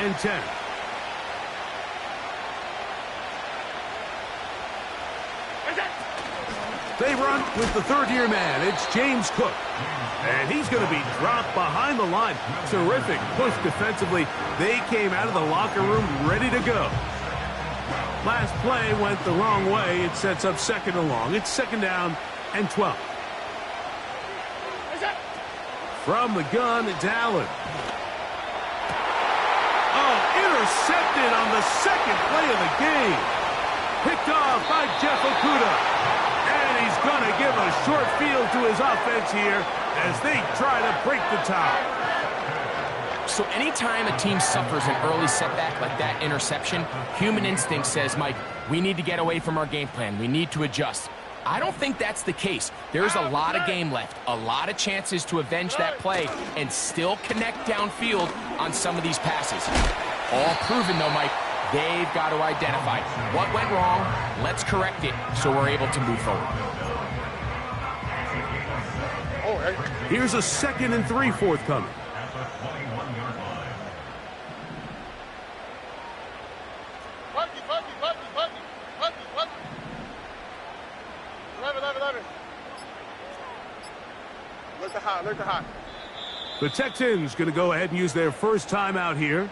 and 10. They run with the third-year man. It's James Cook. And he's going to be dropped behind the line. Terrific push defensively. They came out of the locker room ready to go. Last play went the wrong way. It sets up second and long. It's second down and 12. From the gun, it's Allen. Oh, intercepted on the second play of the game. Picked off by Jeff Okudah. And he's going to give a short field to his offense here as they try to break the tie. So anytime a team suffers an early setback like that interception, human instinct says, Mike, we need to get away from our game plan. We need to adjust. I don't think that's the case. There's a lot of game left, a lot of chances to avenge that play and still connect downfield on some of these passes. All proven, though, Mike. They've got to identify what went wrong. Let's correct it so we're able to move forward. Here's a 2nd and 3 forthcoming. The Texans going to go ahead and use their first timeout here.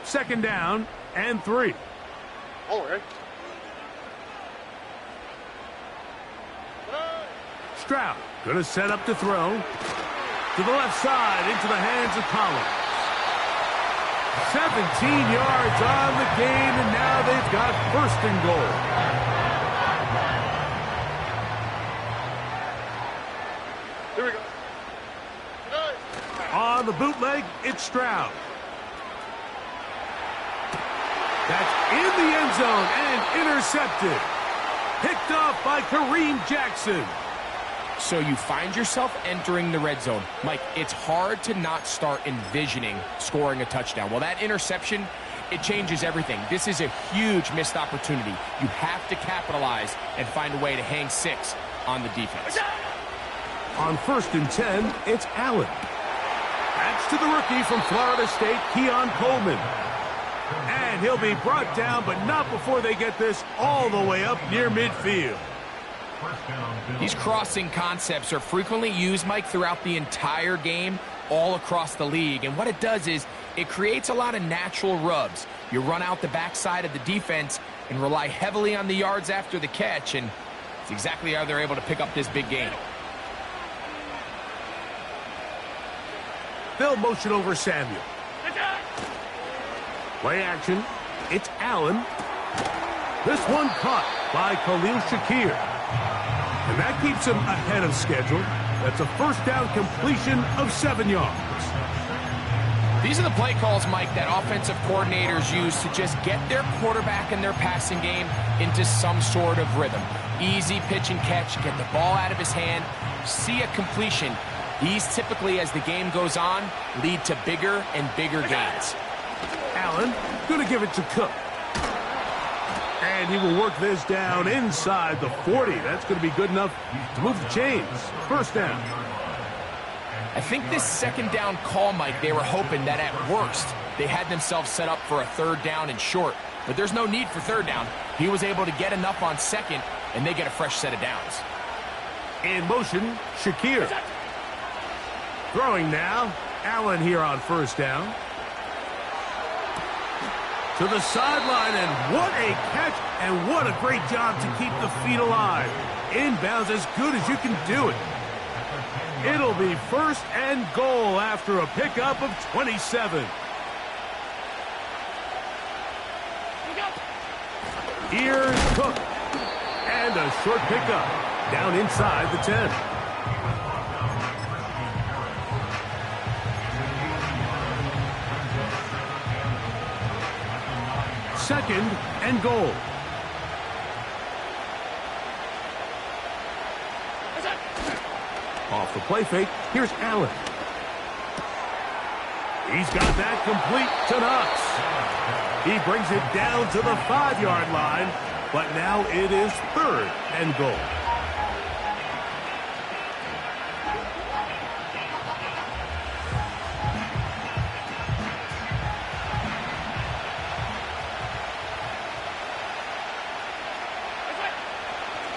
Second down and 3. Stroud going to set up to throw. To the left side, into the hands of Collins. 17 yards on the game, and now they've got first and goal. Here we go. On the bootleg, it's Stroud. That's in the end zone and intercepted. Picked off by Kareem Jackson. So you find yourself entering the red zone. Mike, it's hard to not start envisioning scoring a touchdown. Well, that interception, it changes everything. This is a huge missed opportunity. You have to capitalize and find a way to hang 6 on the defense. On 1st and 10, it's Allen. That's to the rookie from Florida State, Keon Coleman. And he'll be brought down, but not before they get this all the way up near midfield. These crossing concepts are frequently used, Mike, throughout the entire game, all across the league. And what it does is it creates a lot of natural rubs. You run out the backside of the defense and rely heavily on the yards after the catch, and it's exactly how they're able to pick up this big game. They'll motion over Samuel. Play action. It's Allen. This one caught by Khalil Shakir. And that keeps him ahead of schedule. That's a first down completion of 7 yards. These are the play calls, Mike, that offensive coordinators use to just get their quarterback and their passing game into some sort of rhythm. Easy pitch and catch, get the ball out of his hand, see a completion. These typically, as the game goes on, lead to bigger and bigger gains. Allen going to give it to Cook. And he will work this down inside the 40. That's going to be good enough to move the chains. First down. I think this second down call, Mike, they were hoping that at worst they had themselves set up for a third down and short. But there's no need for third down. He was able to get enough on second, and they get a fresh set of downs. In motion, Shakir. Throwing now, Allen here on first down. To the sideline, and what a catch, and what a great job to keep the feet alive. Inbounds as good as you can do it. It'll be first and goal after a pickup of 27. Here's Cook. And a short pickup down inside the 10. Second and goal. Off the play fake, here's Allen. He's got that complete to Knox. He brings it down to the 5-yard line, But now it is 3rd and goal.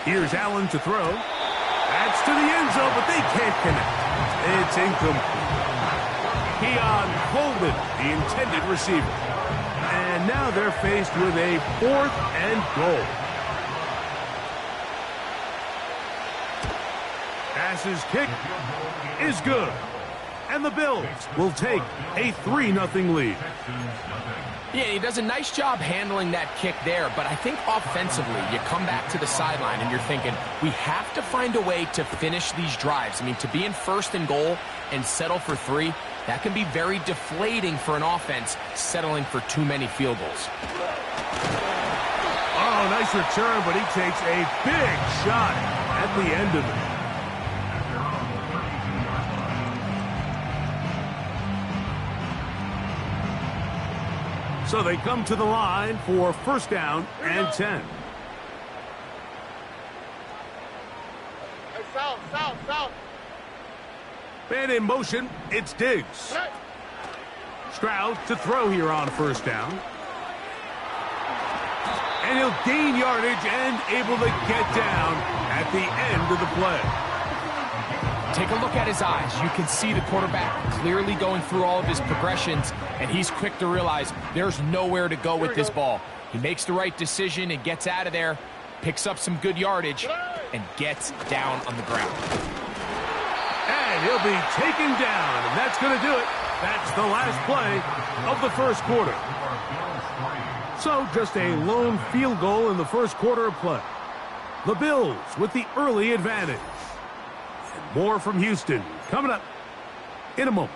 Here's Allen to throw. That's to the end zone, but they can't connect. It's incomplete. Keon Coleman, the intended receiver. And now they're faced with a 4th and goal. Pass's kick is good. And the Bills will take a 3-0 lead. Yeah, he does a nice job handling that kick there, but I think offensively, you come back to the sideline and you're thinking, we have to find a way to finish these drives. I mean, to be in 1st and goal and settle for 3, that can be very deflating for an offense settling for too many field goals. Oh, nice return, but he takes a big shot at the end of it. So they come to the line for 1st down and 10. Hey, south. Man in motion, it's Diggs. Stroud to throw here on 1st down. And he'll gain yardage and able to get down at the end of the play. Take a look at his eyes. You can see the quarterback clearly going through all of his progressions, and he's quick to realize there's nowhere to go with this ball. He makes the right decision and gets out of there, picks up some good yardage, and gets down on the ground. And he'll be taken down, and that's going to do it. That's the last play of the 1st quarter. So just a lone field goal in the 1st quarter of play. The Bills with the early advantage. More from Houston coming up in a moment.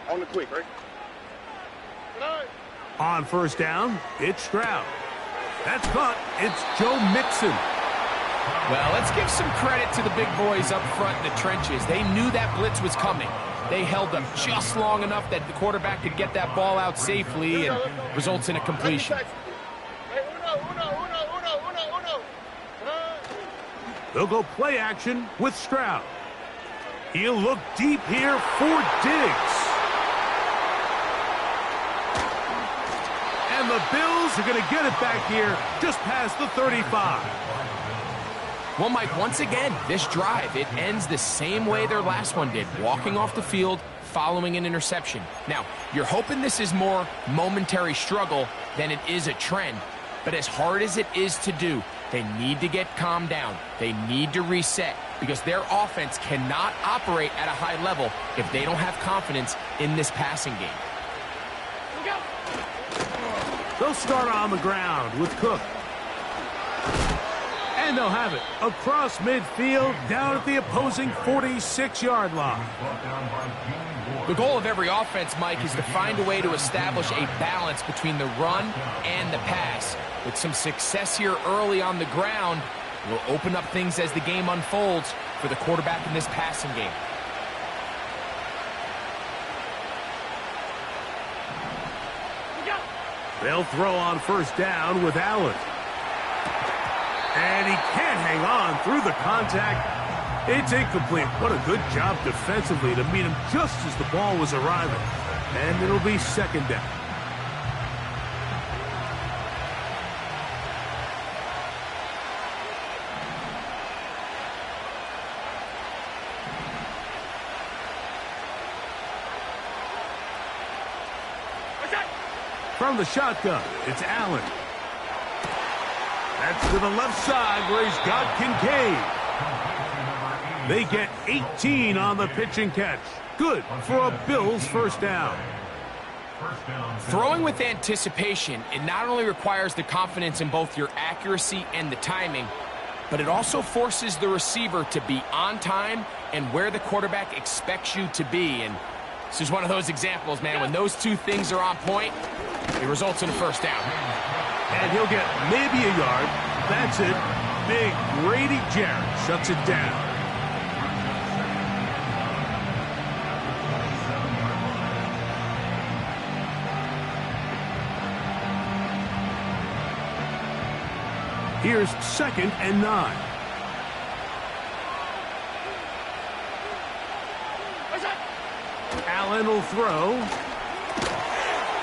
On the quick, right? On 1st down, it's Stroud. That's caught. It's Joe Mixon. Well, let's give some credit to the big boys up front in the trenches. They knew that blitz was coming. They held them just long enough that the quarterback could get that ball out safely and results in a completion. They'll go play action with Stroud. He'll look deep here for Diggs. And the Bills are going to get it back here just past the 35. Well, Mike, once again, this drive, it ends the same way their last one did, walking off the field, following an interception. Now, you're hoping this is more momentary struggle than it is a trend, but as hard as it is to do, they need to get calmed down. They need to reset because their offense cannot operate at a high level if they don't have confidence in this passing game. They'll start on the ground with Cook. And they'll have it across midfield down at the opposing 46-yard line. The goal of every offense, Mike, is to find a way to establish a balance between the run and the pass. With some success here early on the ground, will open up things as the game unfolds for the quarterback in this passing game. They'll throw on 1st down with Allen. And he can't hang on through the contact. It's incomplete. What a good job defensively to meet him just as the ball was arriving. And it'll be 2nd down. From the shotgun, it's Allen. That's to the left side where he's got Kincaid. They get 18 on the pitch and catch. Good for a Bills 1st down. Throwing with anticipation, it not only requires the confidence in both your accuracy and the timing, but it also forces the receiver to be on time and where the quarterback expects you to be. And this is one of those examples, man. When those two things are on point, it results in a 1st down. And he'll get maybe a yard. That's it. Big Grady Jarrett shuts it down. Here's 2nd and 9. Allen will throw.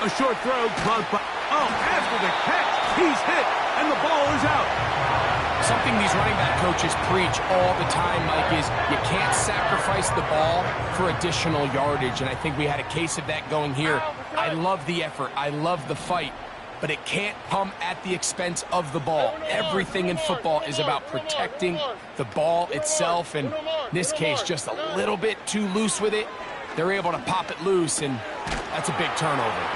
A short throw caught by... Oh, after the catch, he's hit, and the ball is out. Something these running back coaches preach all the time, Mike, is you can't sacrifice the ball for additional yardage, and I think we had a case of that going here. I love the effort. I love the fight, but it can't come at the expense of the ball. Everything in football is about protecting the ball itself, and in this case, just a little bit too loose with it. They're able to pop it loose, and that's a big turnover.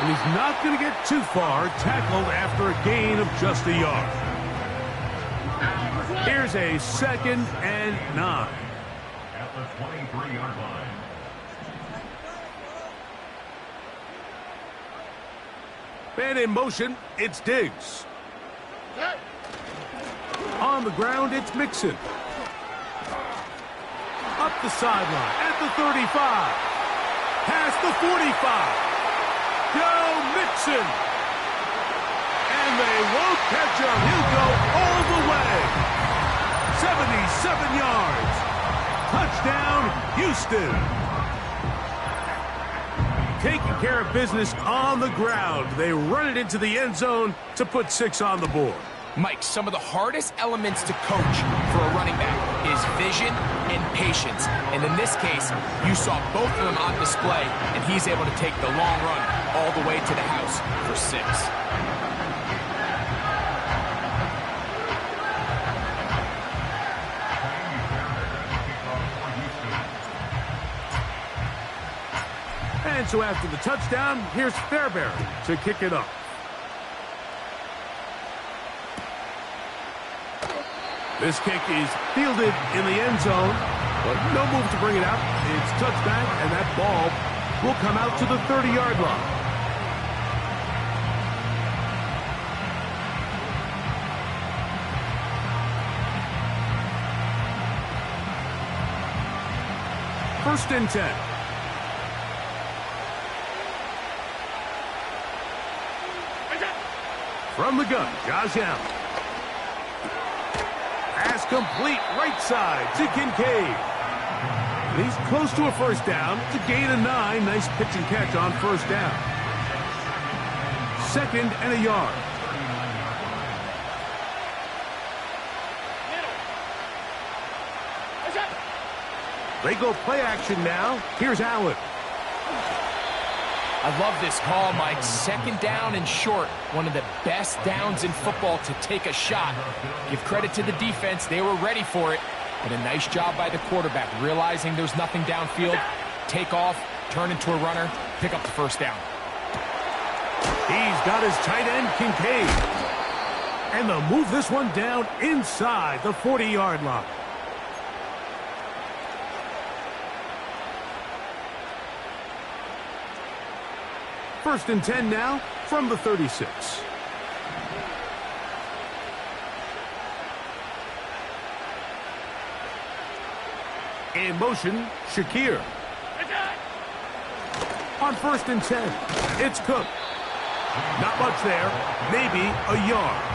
And he's not going to get too far, tackled after a gain of just a yard. Here's a 2nd and 9. At the 23-yard line. Man in motion, it's Diggs. On the ground, it's Mixon. Up the sideline at the 35. Past the 45. Joe Mixon. And they won't catch him. He'll go all the way. 77 yards. Touchdown, Houston. Taking care of business on the ground. They run it into the end zone to put 6 on the board. Mike, some of the hardest elements to coach for a running back is vision and patience. And in this case, you saw both of them on display, and he's able to take the long run all the way to the house for 6. And so after the touchdown, here's Fairbairn to kick it up. This kick is fielded in the end zone, but no move to bring it out. It's touchback, and that ball will come out to the 30-yard line. First and 10. From the gun, Josh Allen. Pass complete right side to Kincaid. And he's close to a first down. It's a gain of 9. Nice pitch and catch on first down. 2nd and a yard. They go play action now. Here's Allen. I love this call, Mike. 2nd down and short. One of the best downs in football to take a shot. Give credit to the defense. They were ready for it. But a nice job by the quarterback, realizing there's nothing downfield. Take off, turn into a runner, pick up the first down. He's got his tight end, Kincaid. And they'll move this one down inside the 40-yard line. First and 10 now from the 36. In motion, Shakir. On first and 10, it's Cook. Not much there, maybe a yard.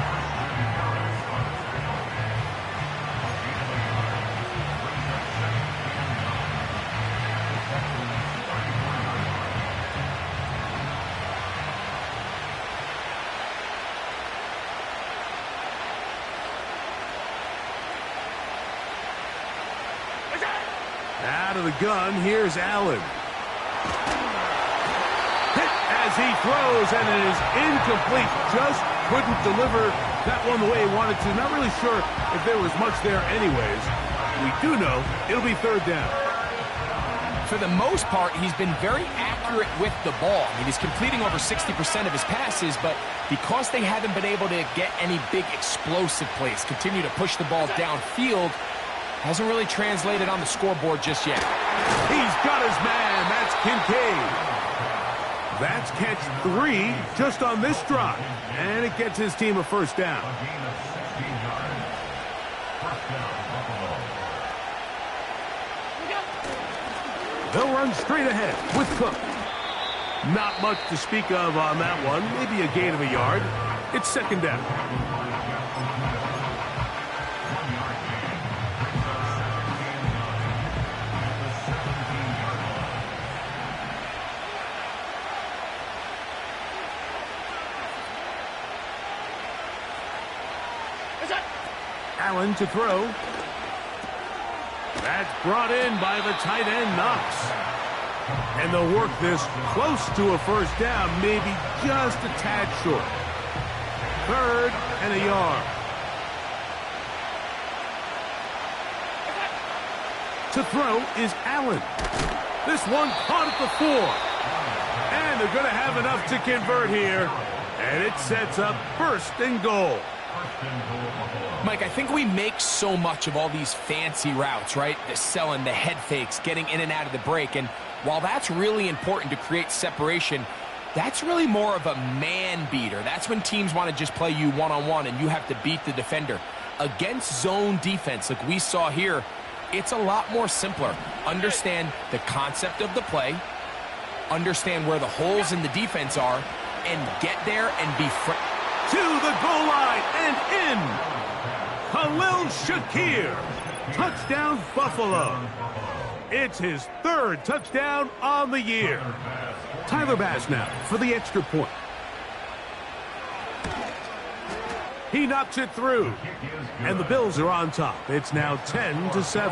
Out of the gun, here's Allen. Hit as he throws, and it is incomplete. Just couldn't deliver that one the way he wanted to. Not really sure if there was much there anyways. We do know it'll be 3rd down. For the most part, he's been very accurate with the ball. I mean, he's completing over 60% of his passes, but because they haven't been able to get any big explosive plays, continue to push the ball downfield, hasn't really translated on the scoreboard just yet. He's got his man. That's Kincaid. That's catch 3 just on this drive. And it gets his team a first down. They'll run straight ahead with Cook. Not much to speak of on that one. Maybe a gain of a yard. It's second down. Allen to throw. That's brought in by the tight end, Knox. And they'll work this close to a first down, maybe just a tad short. 3rd and a yard. To throw is Allen. This one caught at the 4. And they're going to have enough to convert here. And it sets up 1st and goal. Mike, I think we make so much of all these fancy routes, right? The selling, the head fakes, getting in and out of the break. And while that's really important to create separation, that's really more of a man beater. That's when teams want to just play you one-on-one and you have to beat the defender. Against zone defense like we saw here, it's a lot more simpler. Understand the concept of the play, understand where the holes in the defense are, and get there and be to the goal line and in. Khalil Shakir. Touchdown, Buffalo. It's his 3rd touchdown on the year. Tyler Bass now for the extra point. He knocks it through. And the Bills are on top. It's now 10-7. Texans 7.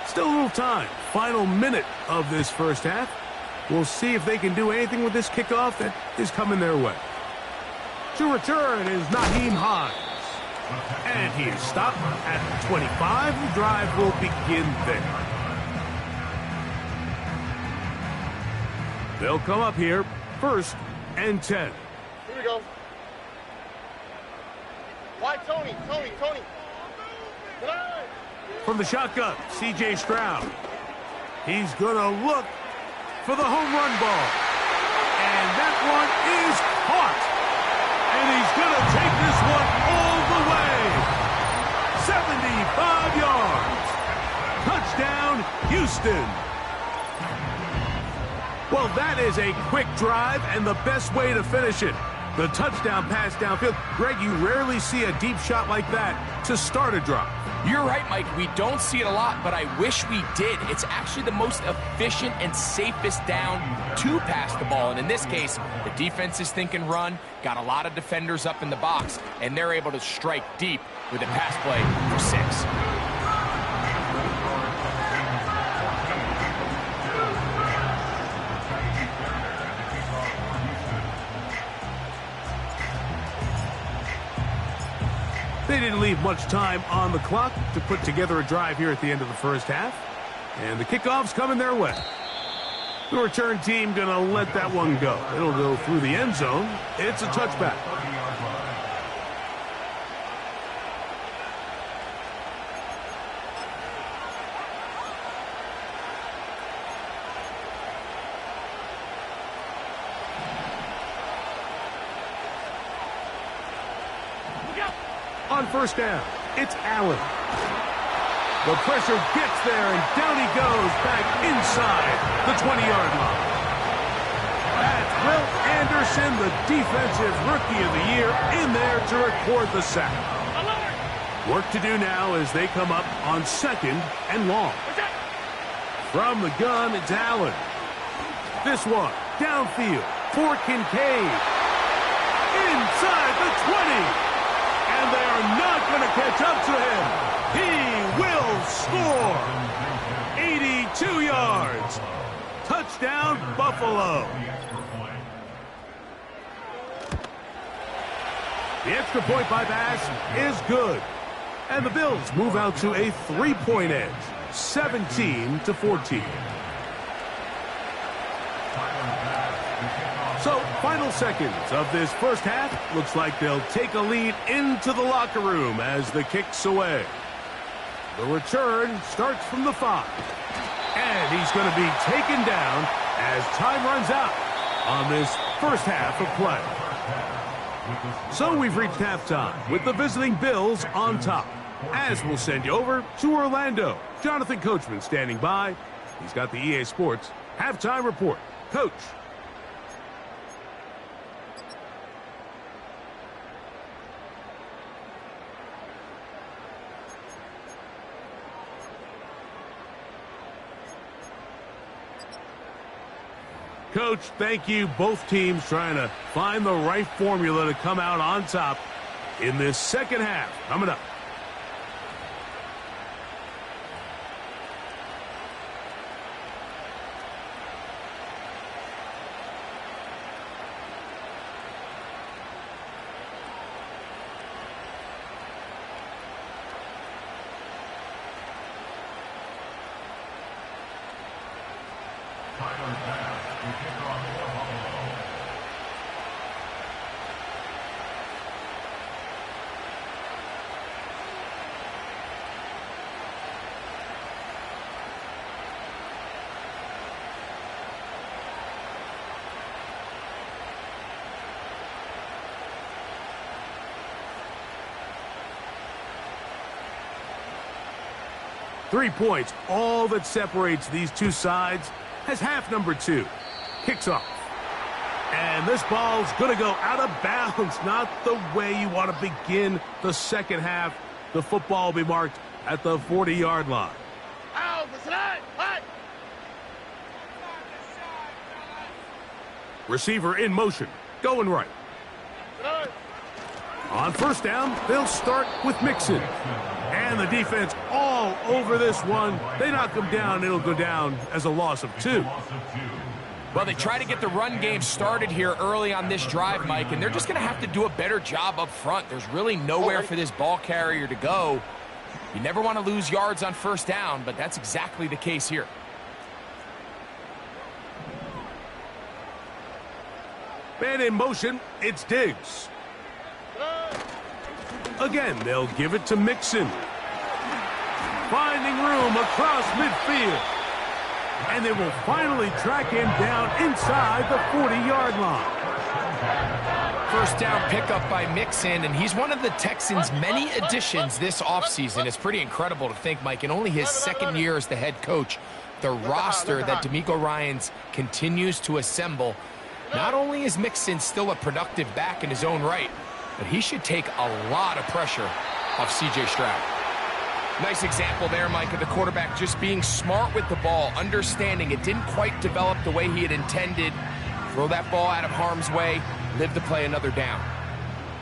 Still a little time. Final minute of this first half. We'll see if they can do anything with this kickoff that is coming their way. To return is Naheem Hines. And he is stopped at the 25. The drive will begin there. They'll come up here 1st and 10. Here we go. Why Tony? From the shotgun, C.J. Stroud. He's going to look for the home run ball. And that one is caught. And he's going to take this one all the way. 75 yards. Touchdown, Houston. Well, that is a quick drive and the best way to finish it. The touchdown pass downfield. Greg, you rarely see a deep shot like that to start a drive. You're right, Mike. We don't see it a lot, but I wish we did. It's actually the most efficient and safest down to pass the ball. And in this case, the defense is thinking run, got a lot of defenders up in the box, and they're able to strike deep with a pass play for 6. They didn't leave much time on the clock to put together a drive here at the end of the first half. And the kickoff's coming their way. The return team going to let that one go. It'll go through the end zone. It's a touchback. On first down, it's Allen. The pressure gets there, and down he goes back inside the 20-yard line. That's Will Anderson, the defensive rookie of the year, in there to record the sack. Work to do now as they come up on 2nd and long. From the gun, it's Allen. This one, downfield for Kincaid. Inside the 20. And they are not going to catch up to him. He will score. 82 yards. Touchdown, Buffalo. The extra point by Bass is good. And the Bills move out to a 3-point edge, 17-14. So, final seconds of this first half. Looks like they'll take a lead into the locker room as the kick's away. The return starts from the 5. And he's going to be taken down as time runs out on this first half of play. So we've reached halftime with the visiting Bills on top. As we'll send you over to Orlando. Jonathan Coachman standing by. He's got the EA Sports halftime report. Coach. Coach, thank you. Both teams trying to find the right formula to come out on top in this second half. Coming up. Points, all that separates these two sides, as half number 2 kicks off. And this ball's going to go out of bounds, not the way you want to begin the second half. The football will be marked at the 40-yard line. Receiver in motion, going right. On first down, they'll start with Mixon. And the defense all over this one. They knock him down. It'll go down as a loss of 2. Well, they try to get the run game started here early on this drive, Mike, and they're just going to have to do a better job up front. There's really nowhere for this ball carrier to go. You never want to lose yards on first down, but that's exactly the case here. Man in motion, it's Diggs. Again, they'll give it to Mixon. Finding room across midfield. And they will finally track him down inside the 40-yard line. First down pickup by Mixon, and he's one of the Texans' many additions this offseason. It's pretty incredible to think, Mike, in only his second year as the head coach, the roster that DeMeco Ryans continues to assemble. Not only is Mixon still a productive back in his own right, but he should take a lot of pressure off C.J. Stroud. Nice example there, Mike, of the quarterback just being smart with the ball, understanding it didn't quite develop the way he had intended. Throw that ball out of harm's way, live to play another down.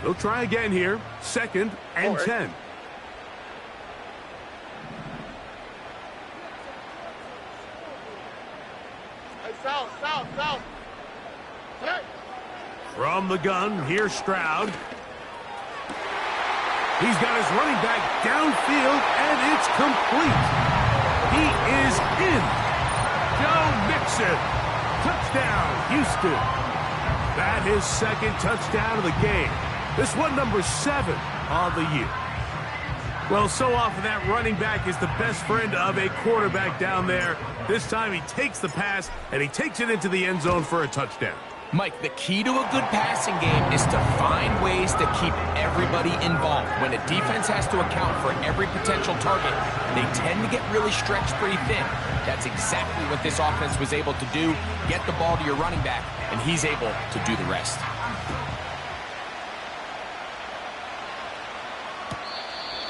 They'll try again here, 2nd and 10. South. From the gun, here's Stroud. He's got his running back downfield, and it's complete. He is in. Joe Mixon. Touchdown, Houston. That is second touchdown of the game. This one number 7 on the year. Well, so often that running back is the best friend of a quarterback down there. This time he takes the pass, and he takes it into the end zone for a touchdown. Mike, the key to a good passing game is to find ways to keep everybody involved. When a defense has to account for every potential target, they tend to get really stretched pretty thin. That's exactly what this offense was able to do. Get the ball to your running back, and he's able to do the rest.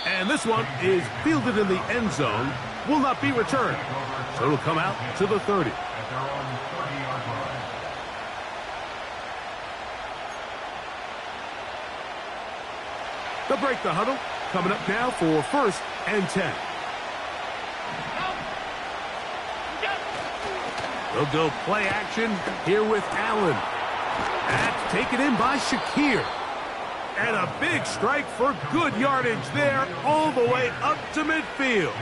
And this one is fielded in the end zone. Will not be returned. So it'll come out to the 30. They'll break the huddle. Coming up now for 1st and 10. They'll go play action here with Allen. That's taken in by Shakir. And a big strike for good yardage there all the way up to midfield.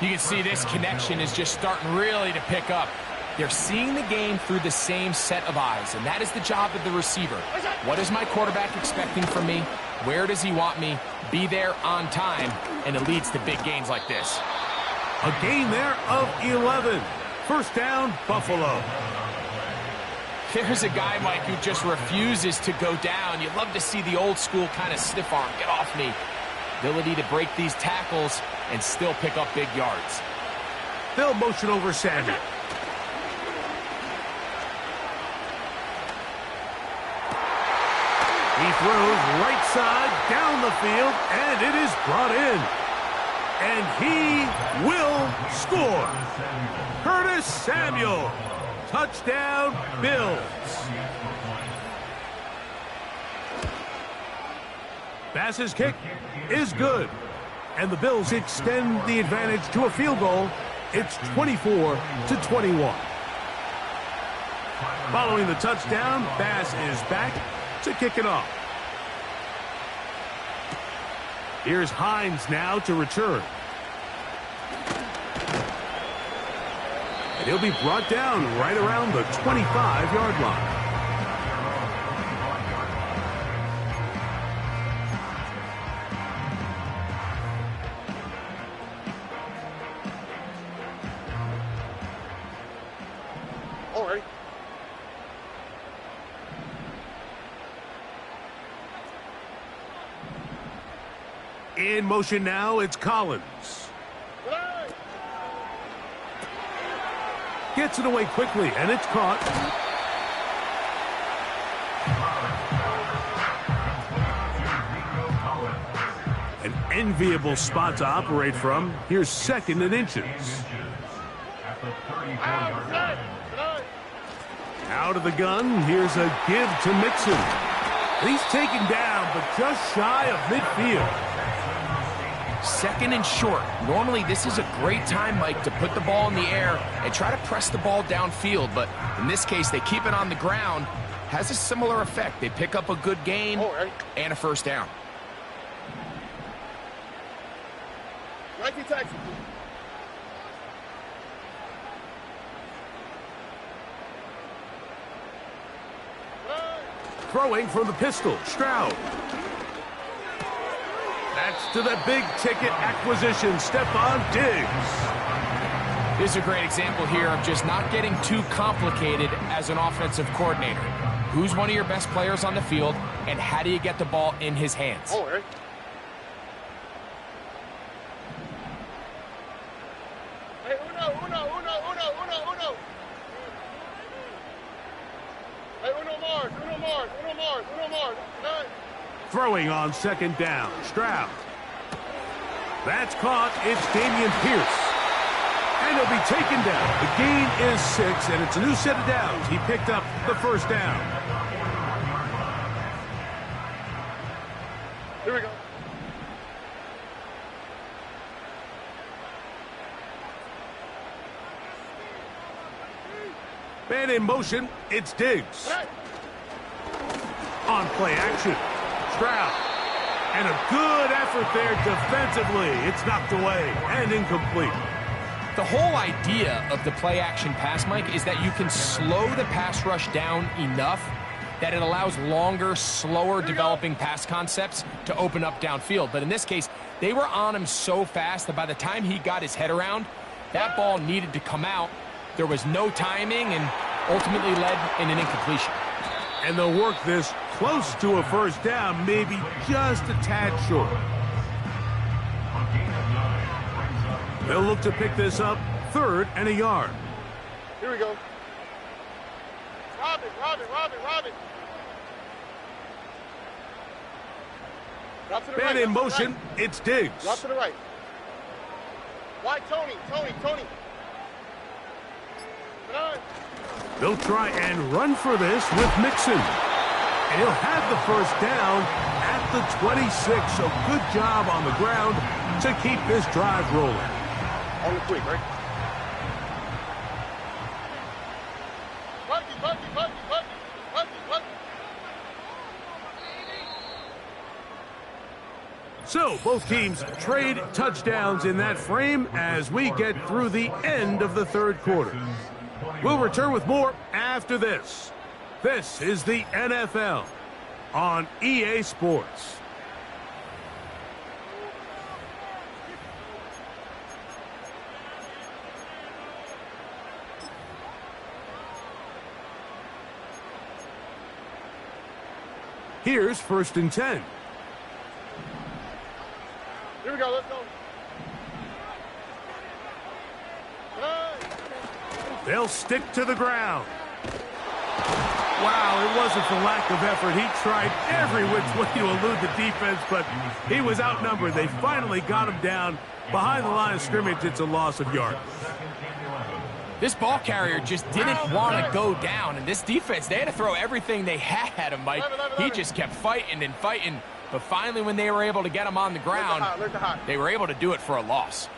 You can see this connection is just starting really to pick up. They're seeing the game through the same set of eyes, and that is the job of the receiver. What is my quarterback expecting from me? Where does he want me? Be there on time, and it leads to big gains like this. A gain there of 11. First down, Buffalo. There's a guy, Mike, who just refuses to go down. You'd love to see the old school kind of stiff arm. Get off me. Ability to break these tackles and still pick up big yards. They'll motion over Samuel. He throws right side down the field, and it is brought in. And he will score. Curtis Samuel. Touchdown, Bills. Bass's kick is good. And the Bills extend the advantage to a field goal. It's 24-21. Following the touchdown, Bass is back to kick it off. Here's Hines now to return. And he'll be brought down right around the 25-yard line. All right. In motion now, it's Collins. Gets it away quickly, and it's caught. An enviable spot to operate from. Here's 2nd and inches. Out of the gun, here's a give to Mixon. He's taken down, but just shy of midfield. 2nd and short. Normally, this is a great time, Mike, to put the ball in the air and try to press the ball downfield. But in this case, they keep it on the ground. Has a similar effect. They pick up a good gain and a first down. Nike Texans. Throwing from the pistol, Stroud. That's to the big-ticket acquisition, Stephon Diggs. Here's a great example here of just not getting too complicated as an offensive coordinator. Who's one of your best players on the field, and how do you get the ball in his hands? All right. Hey, uno. Hey, uno Mars. Nine. Throwing on 2nd down, Stroud. That's caught. It's Dameon Pierce. And he'll be taken down. The gain is 6, and it's a new set of downs. He picked up the first down. Here we go. Man in motion, it's Diggs. Hey. On play action, Stroud. And a good effort there defensively. It's knocked away and incomplete. The whole idea of the play-action pass, Mike, is that you can slow the pass rush down enough that it allows longer, slower developing pass concepts to open up downfield. But in this case, they were on him so fast that by the time he got his head around, that ball needed to come out. There was no timing and ultimately led in an incompletion. And they'll work this close to a first down, maybe just a tad short. They'll look to pick this up 3rd and a yard. Here we go. Rob it. Drop to the Man right. in motion, it's Diggs. Drop to the right. Wide Tony. Nine. They'll try and run for this with Mixon. And he'll have the first down at the 26. So good job on the ground to keep this drive rolling. On the quick, right? Buggy. So both teams trade touchdowns in that frame as we get through the end of the 3rd quarter. We'll return with more after this. This is the NFL on EA Sports. Here's 1st and 10. Here we go. Let's go. They'll stick to the ground. Wow, it wasn't for lack of effort. He tried every which way to elude the defense, but he was outnumbered. They finally got him down behind the line of scrimmage. It's a loss of yards. This ball carrier just didn't want to go down, and this defense, they had to throw everything they had at him, Mike. He just kept fighting and fighting, but finally when they were able to get him on the ground, they were able to do it for a loss.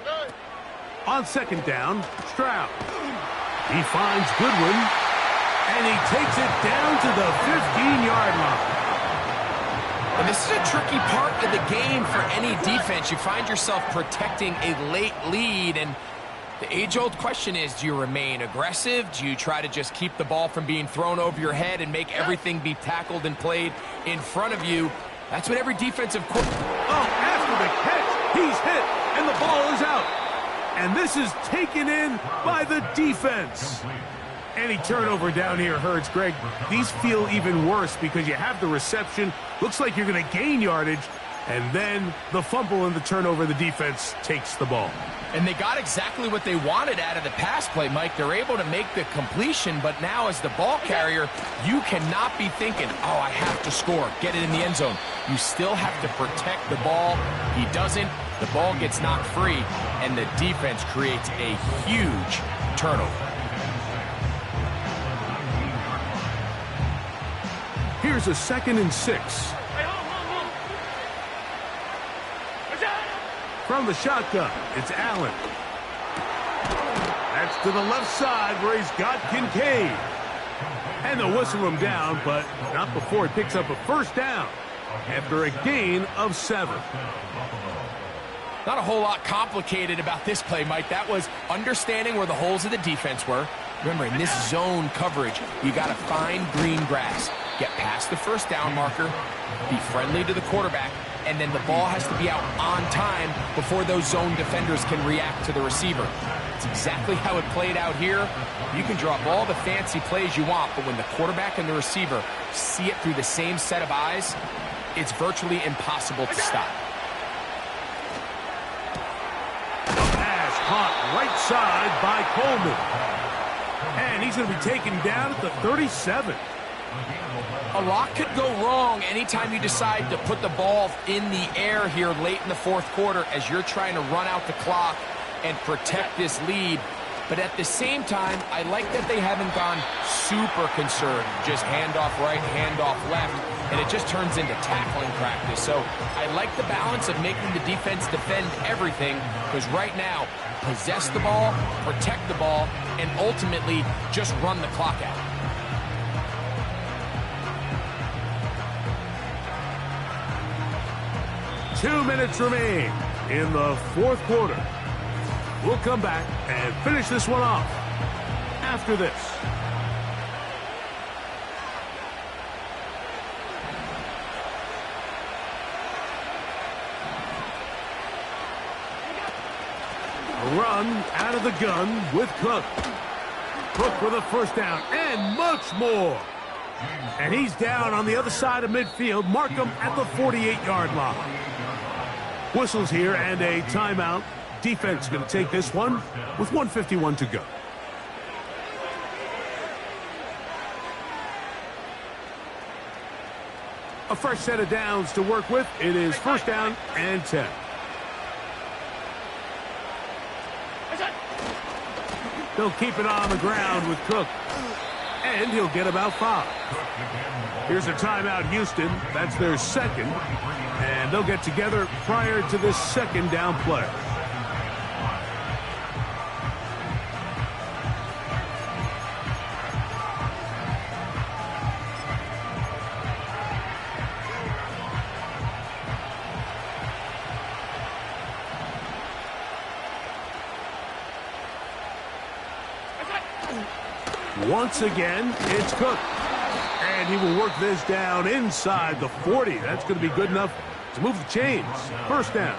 On 2nd down, Stroud. He finds Goodwin, and he takes it down to the 15-yard line. And this is a tricky part of the game for any defense. You find yourself protecting a late lead, and the age-old question is, do you remain aggressive? Do you try to just keep the ball from being thrown over your head and make everything be tackled and played in front of you? That's what every defensive after the catch, he's hit, and the ball is out. And this is taken in by the defense. Any turnover down here hurts, Greg. These feel even worse because you have the reception. Looks like you're going to gain yardage. And then the fumble and the turnover, the defense takes the ball. And they got exactly what they wanted out of the pass play, Mike. They're able to make the completion, but now as the ball carrier, you cannot be thinking, oh, I have to score, get it in the end zone. You still have to protect the ball. He doesn't. The ball gets knocked free, and the defense creates a huge turnover. Here's a 2nd and 6. From the shotgun, it's Allen. That's to the left side where he's got Kincaid. And they'll whistle him down, but not before he picks up a 1st down after a gain of 7. Not a whole lot complicated about this play, Mike. That was understanding where the holes of the defense were. Remember, in this zone coverage, you got to find green grass. Get past the 1st down marker, be friendly to the quarterback, and then the ball has to be out on time before those zone defenders can react to the receiver. It's exactly how it played out here. You can draw up all the fancy plays you want, but when the quarterback and the receiver see it through the same set of eyes, it's virtually impossible to stop. Pass caught right side by Coleman. And he's going to be taken down at the 37. A lot could go wrong anytime you decide to put the ball in the air here late in the 4th quarter as you're trying to run out the clock and protect this lead. But at the same time, I like that they haven't gone super conservative, just handoff right, handoff left, and it just turns into tackling practice. So I like the balance of making the defense defend everything, because right now, possess the ball, protect the ball, and ultimately just run the clock out. Two minutes remain in the 4th quarter. We'll come back and finish this one off after this. A run out of the gun with Cook. Cook with a 1st down and much more. And he's down on the other side of midfield. Mark him at the 48-yard line. Whistles here and a timeout. Defense going to take this one with 1:51 to go. A fresh set of downs to work with. It is 1st down and 10. They'll keep it on the ground with Cook. And he'll get about 5. Here's a timeout, Houston. That's their 2nd. And they'll get together prior to this 2nd down play. Once again, it's Cook. And he will work this down inside the 40. That's going to be good enough to move the chains. 1st down.